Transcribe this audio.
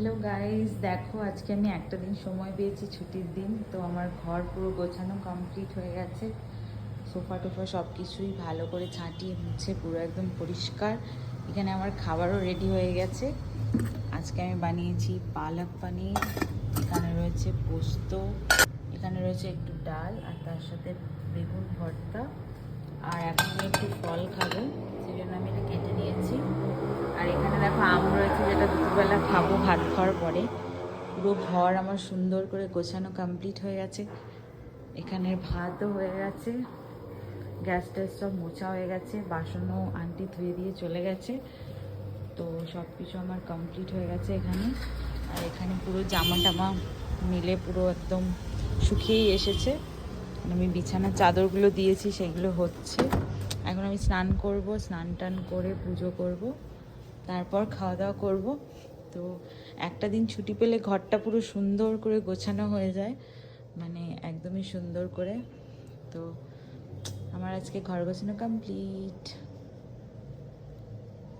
Hello guys, দেখো আজকে আমি একটা দিন সময় পেয়েছি, ছুটির দিন। তো আমার ঘর পুরো গোছানো কমপ্লিট হয়ে গেছে। সোফা টোফা সব কিছুই ভালো করে ছাঁটিয়ে মুছে পুরো একদম পরিষ্কার। এখানে আমার খাবারও রেডি হয়ে গেছে। আজকে আমি বানিয়েছি পালক পানির, এখানে রয়েছে পোস্ত, এখানে রয়েছে একটু ডাল, আর তার সাথে বেগুন ভর্তা। আর এখন আমি একটু ফল খাবো, সেই জন্য আমি এটা কেটে নিয়েছি। আর এখানে দেখো আম রয়েছে, যেটা দুপুরবেলা খাবো ভাত খাওয়ার পরে। পুরো ঘর আমার সুন্দর করে গোছানো কমপ্লিট হয়ে গেছে। এখানে ভাতও হয়ে গেছে, গ্যাস ট্যাস সব মোছা হয়ে গেছে, বাসনও আন্টি ধুয়ে দিয়ে চলে গেছে। তো সব কিছু আমার কমপ্লিট হয়ে গেছে এখানে। আর এখানে পুরো জামা টামা মিলে পুরো একদম শুকিয়েই এসেছে। আমি বিছানার চাদরগুলো দিয়েছি, সেগুলো হচ্ছে। এখন আমি স্নান করব, স্নান টান করে পুজো করব, তারপর খাওয়া দাওয়া করবো। তো একটা দিন ছুটি পেলে ঘরটা পুরো সুন্দর করে গোছানো হয়ে যায়, মানে একদমই সুন্দর করে। তো আমার আজকে ঘর গোছানো কমপ্লিট।